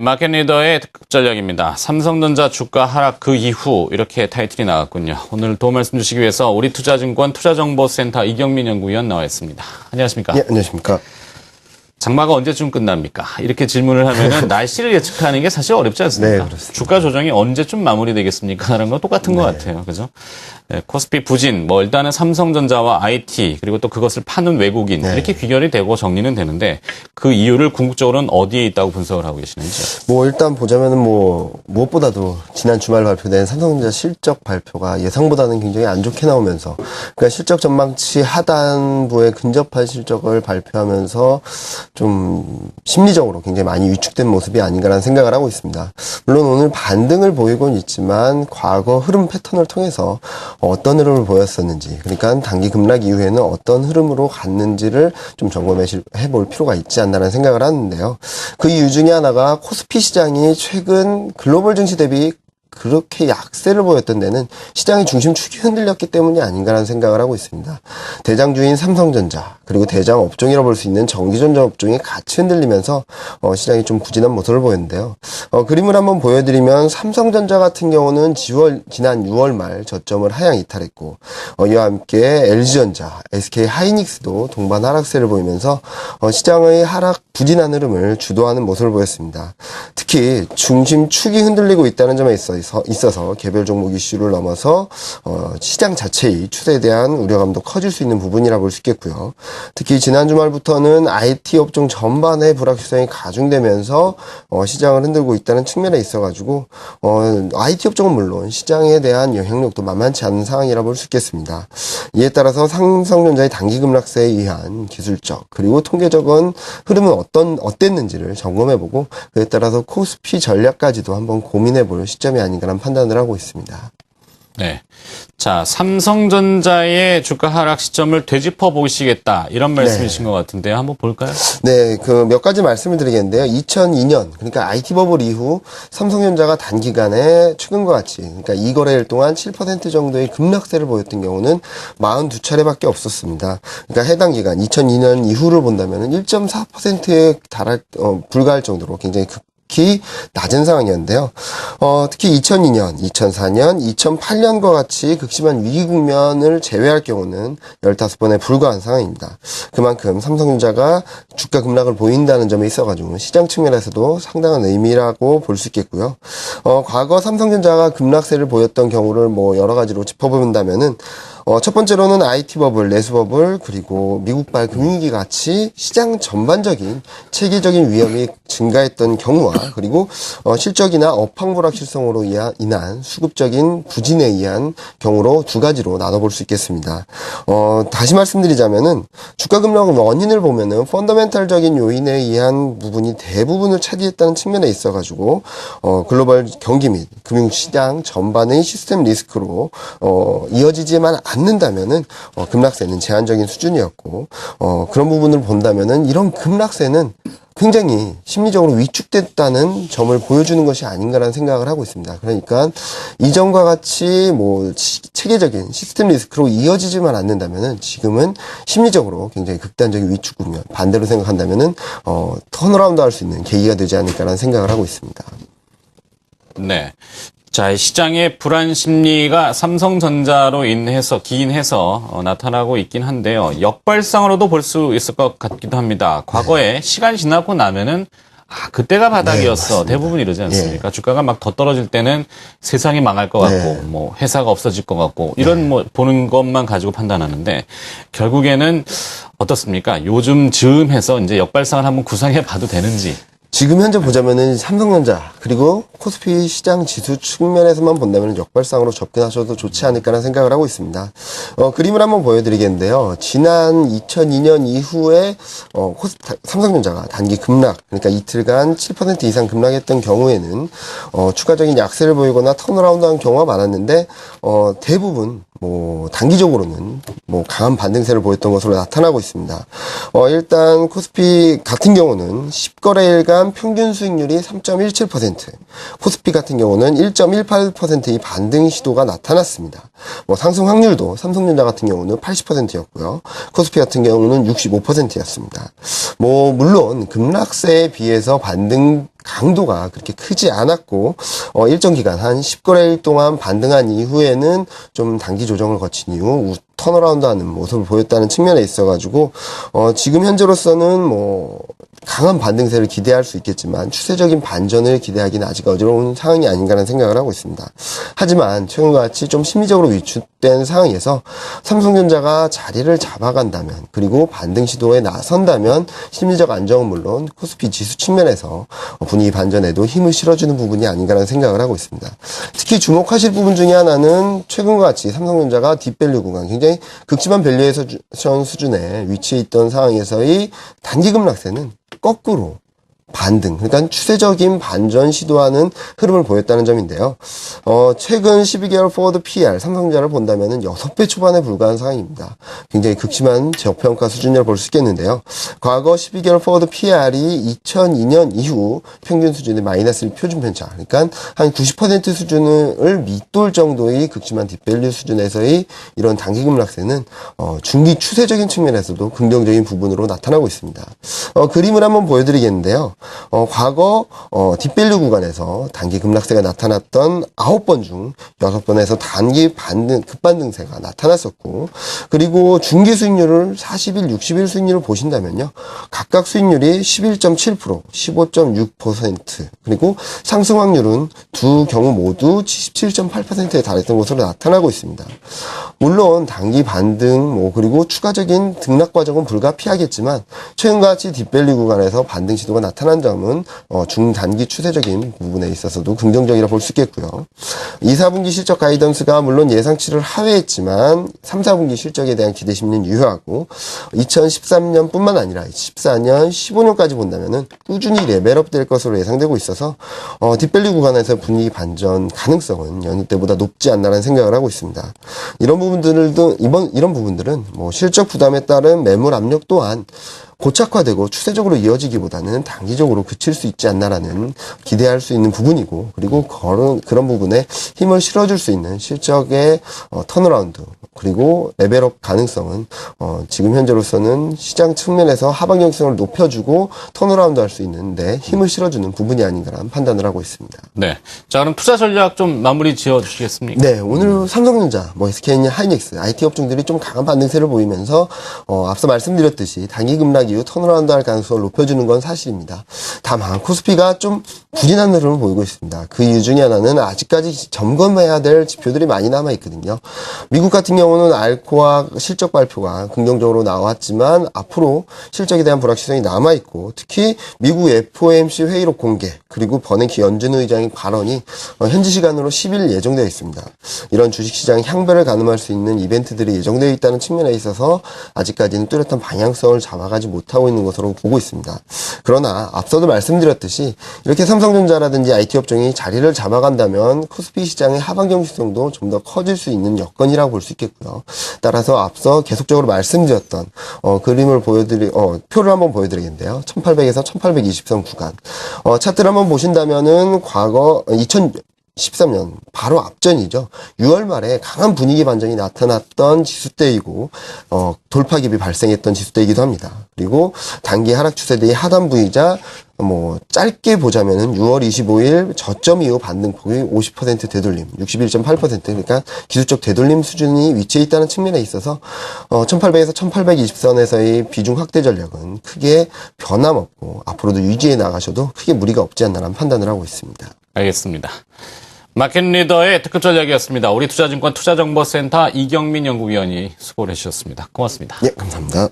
마켓 리더의 전략입니다. 삼성전자 주가 하락 그 이후 이렇게 타이틀이 나왔군요. 오늘 도움 말씀 주시기 위해서 우리투자증권 투자정보센터 이경민 연구위원 나와 있습니다. 안녕하십니까? 네, 안녕하십니까? 장마가 언제쯤 끝납니까? 이렇게 질문을 하면은 날씨를 예측하는 게 사실 어렵지 않습니까? 네, 그렇습니다. 주가 조정이 언제쯤 마무리되겠습니까? 라는 건 똑같은 것 같아요. 그죠? 네, 코스피 부진, 일단은 삼성전자와 IT, 그리고 또 그것을 파는 외국인, 이렇게 귀결이 되고 정리는 되는데 그 이유를 궁극적으로는 어디에 있다고 분석을 하고 계시는지. 일단 보자면은 무엇보다도 지난 주말 발표된 삼성전자 실적 발표가 예상보다는 굉장히 안 좋게 나오면서, 그러니까 실적 전망치 하단부에 근접한 실적을 발표하면서 좀 심리적으로 굉장히 많이 위축된 모습이 아닌가라는 생각을 하고 있습니다. 물론 오늘 반등을 보이곤 있지만 과거 흐름 패턴을 통해서 어떤 흐름을 보였었는지, 그러니까 단기 급락 이후에는 어떤 흐름으로 갔는지를 좀 점검해 볼 필요가 있지 않나라는 생각을 하는데요. 그 이유 중에 하나가 코스피 시장이 최근 글로벌 증시 대비 그렇게 약세를 보였던 데는 시장의 중심축이 흔들렸기 때문이 아닌가라는 생각을 하고 있습니다. 대장주인 삼성전자, 그리고 대장 업종이라고 볼 수 있는 전기전자 업종이 같이 흔들리면서 시장이 좀 부진한 모습을 보였는데요. 그림을 한번 보여드리면 삼성전자 같은 경우는 지난 6월 말 저점을 하향 이탈했고, 이와 함께 LG전자, SK하이닉스도 동반 하락세를 보이면서 시장의 하락 부진한 흐름을 주도하는 모습을 보였습니다. 특히 중심축이 흔들리고 있다는 점에 있어서 개별 종목 이슈를 넘어서 시장 자체의 추세에 대한 우려감도 커질 수 있는 부분이라 볼 수 있겠고요. 특히 지난 주말부터는 IT 업종 전반의 불확실성이 가중되면서 시장을 흔들고 있다는 측면에 있어가지고 IT 업종은 물론 시장에 대한 영향력도 만만치 않은 상황이라 볼 수 있겠습니다. 이에 따라서 삼성전자의 단기 급락세에 의한 기술적 그리고 통계적인 흐름은 어땠는지를 점검해보고, 그에 따라서 코스피 전략까지도 한번 고민해볼 시점이 아닌가라는 판단을 하고 있습니다. 네. 자, 삼성전자의 주가 하락 시점을 되짚어 보시겠다. 이런 말씀이신 것 같은데요. 한번 볼까요? 네, 몇 가지 말씀을 드리겠는데요. 2002년, 그러니까 IT 버블 이후 삼성전자가 단기간에 최근과 같이, 그러니까 2거래일 동안 7% 정도의 급락세를 보였던 경우는 42차례밖에 없었습니다. 그러니까 해당 기간, 2002년 이후를 본다면 1.4%에 불과할 정도로 굉장히 특히 낮은 상황이었는데요. 특히 2002년, 2004년, 2008년과 같이 극심한 위기 국면을 제외할 경우는 15번에 불과한 상황입니다. 그만큼 삼성전자가 주가 급락을 보인다는 점에 있어가지고 시장 측면에서도 상당한 의미라고 볼 수 있겠고요. 과거 삼성전자가 급락세를 보였던 경우를 여러 가지로 짚어본다면은 첫 번째로는 IT 버블, 내수 버블, 그리고 미국발 금융위기 같이 시장 전반적인 체계적인 위험이 증가했던 경우와, 그리고 실적이나 업황 불확실성으로 인한 수급적인 부진에 의한 경우로 두 가지로 나눠볼 수 있겠습니다. 다시 말씀드리자면은 주가 급락 원인을 보면은 펀더멘탈적인 요인에 의한 부분이 대부분을 차지했다는 측면에 있어가지고 글로벌 경기 및 금융시장 전반의 시스템 리스크로 이어지지만 않는다면은 급락세는 제한적인 수준이었고, 그런 부분을 본다면은 이런 급락세는 굉장히 심리적으로 위축됐다는 점을 보여주는 것이 아닌가라는 생각을 하고 있습니다. 그러니까 이전과 같이 체계적인 시스템 리스크로 이어지지만 않는다면은 지금은 심리적으로 굉장히 극단적인 위축 국면, 반대로 생각한다면은 턴어라운드 할 수 있는 계기가 되지 않을까라는 생각을 하고 있습니다. 네. 자, 시장의 불안 심리가 삼성전자로 기인해서 나타나고 있긴 한데요. 역발상으로도 볼 수 있을 것 같기도 합니다. 과거에 시간이 지나고 나면은 그때가 바닥이었어. 대부분 이러지 않습니까? 주가가 막 더 떨어질 때는 세상이 망할 것 같고, 회사가 없어질 것 같고, 이런 보는 것만 가지고 판단하는데, 결국에는 어떻습니까? 요즘 즈음해서 이제 역발상을 한번 구상해 봐도 되는지. 지금 현재 보자면은 삼성전자 그리고 코스피 시장 지수 측면에서만 본다면 역발상으로 접근하셔도 좋지 않을까라는 생각을 하고 있습니다. 그림을 한번 보여드리겠는데요. 지난 2002년 이후에 삼성전자가 단기 급락, 그러니까 이틀간 7% 이상 급락했던 경우에는 추가적인 약세를 보이거나 턴어라운드한 경우가 많았는데 대부분 단기적으로는 강한 반등세를 보였던 것으로 나타나고 있습니다. 일단 코스피 같은 경우는 10거래일간 평균 수익률이 3.17%, 코스피 같은 경우는 1.18%의 반등 시도가 나타났습니다. 상승 확률도 삼성전자 같은 경우는 80%였고요. 코스피 같은 경우는 65%였습니다. 물론 급락세에 비해서 반등 강도가 그렇게 크지 않았고 일정 기간 한 10거래일 동안 반등한 이후에는 좀 단기 조정을 거친 이후 턴어라운드하는 모습을 보였다는 측면에 있어가지고 지금 현재로서는 뭐 강한 반등세를 기대할 수 있겠지만 추세적인 반전을 기대하기는 아직 어지러운 상황이 아닌가라는 생각을 하고 있습니다. 하지만 최근과 같이 좀 심리적으로 위축된 상황에서 삼성전자가 자리를 잡아간다면 그리고 반등 시도에 나선다면 심리적 안정은 물론 코스피 지수 측면에서 분위기 반전에도 힘을 실어주는 부분이 아닌가라는 생각을 하고 있습니다. 특히 주목하실 부분 중에 하나는 최근과 같이 삼성전자가 딥밸류 구간 굉장히 극심한 밸류에이션 수준에 위치해 있던 상황에서의 단기 급락세는 거꾸로 반등, 그러니까 추세적인 반전 시도하는 흐름을 보였다는 점인데요. 최근 12개월 포워드 PER, 삼성전자를 본다면은 6배 초반에 불과한 상황입니다. 굉장히 극심한 저평가 수준이라고 볼 수 있겠는데요. 과거 12개월 포워드 PER이 2002년 이후 평균 수준의 마이너스 1 표준 편차, 그러니까 한 90% 수준을 밑돌 정도의 극심한 딥밸류 수준에서의 이런 단기 급락세는 중기 추세적인 측면에서도 긍정적인 부분으로 나타나고 있습니다. 그림을 한번 보여드리겠는데요. 과거 딥밸류 구간에서 단기 급락세가 나타났던 9번 중 6번에서 단기 급반등세가 나타났었고, 그리고 중기 수익률을 40일, 60일 수익률을 보신다면요, 각각 수익률이 11.7%, 15.6%, 그리고 상승 확률은 두 경우 모두 77.8%에 달했던 것으로 나타나고 있습니다. 물론 단기 반등 그리고 추가적인 등락 과정은 불가피하겠지만 최근과 같이 딥밸류 구간에서 반등 시도가 나타난 점은 중단기 추세적인 부분에 있어서도 긍정적이라 볼 수 있겠고요. 2, 4분기 실적 가이던스가 물론 예상치를 하회했지만 3, 4분기 실적에 대한 기대 심리는 유효하고 2013년뿐만 아니라 14년, 15년까지 본다면은 꾸준히 레벨업 될 것으로 예상되고 있어서 딥밸류 구간에서 분위기 반전 가능성은 여느 때보다 높지 않나라는 생각을 하고 있습니다. 이런 부분들은 뭐 실적 부담에 따른 매물 압력 또한 고착화되고 추세적으로 이어지기보다는 단기적으로 그칠 수 있지 않나라는 기대할 수 있는 부분이고, 그리고 그런 부분에 힘을 실어줄 수 있는 실적의 턴어라운드 그리고 레벨업 가능성은 지금 현재로서는 시장 측면에서 하방 경직성을 높여주고 턴어라운드 할 수 있는데 힘을 실어주는 부분이 아닌가라는 판단을 하고 있습니다. 네. 자, 그럼 투자 전략 좀 마무리 지어 주시겠습니까? 네, 오늘 삼성전자, SK나 하이닉스, IT 업종들이 좀 강한 반등세를 보이면서 앞서 말씀드렸듯이 단기 급락 이후 턴어라운드 할 가능성을 높여주는 건 사실입니다. 다만 코스피가 좀 부진한 흐름을 보이고 있습니다. 그 이유 중에 하나는 아직까지 점검해야 될 지표들이 많이 남아 있거든요. 미국 같은 경우는 알코아 실적 발표가 긍정적으로 나왔지만 앞으로 실적에 대한 불확실성이 남아 있고, 특히 미국 FOMC 회의록 공개 그리고 버냉키 연준 의장의 발언이 현지 시간으로 10일 예정되어 있습니다. 이런 주식시장 향배를 가늠할 수 있는 이벤트들이 예정되어 있다는 측면에 있어서 아직까지는 뚜렷한 방향성을 잡아가지 못하고 있는 것으로 보고 있습니다. 그러나 앞서도 말씀드렸듯이 이렇게 삼성전자라든지 IT 업종이 자리를 잡아간다면 코스피 시장의 하방 경직성도 좀 더 커질 수 있는 여건이라고 볼 수 있겠고요. 따라서 앞서 계속적으로 말씀드렸던 표를 한번 보여드리겠는데요. 1800에서 1820선 구간 차트를 한번 보신다면은 과거 2013년 바로 앞전이죠. 6월 말에 강한 분위기 반전이 나타났던 지수대이고 돌파깁이 발생했던 지수대이기도 합니다. 그리고 단기 하락 추세대의 하단부이자 짧게 보자면은 6월 25일 저점 이후 반등폭이 50% 되돌림, 61.8%, 그러니까 기술적 되돌림 수준이 위치해 있다는 측면에 있어서 1800에서 1820선에서의 비중 확대 전략은 크게 변함없고 앞으로도 유지해 나가셔도 크게 무리가 없지 않나라는 판단을 하고 있습니다. 알겠습니다. 마켓 리더의 특급 전략이었습니다. 우리 투자증권 투자정보센터 이경민 연구위원이 수고를 해주셨습니다. 고맙습니다. 예, 감사합니다.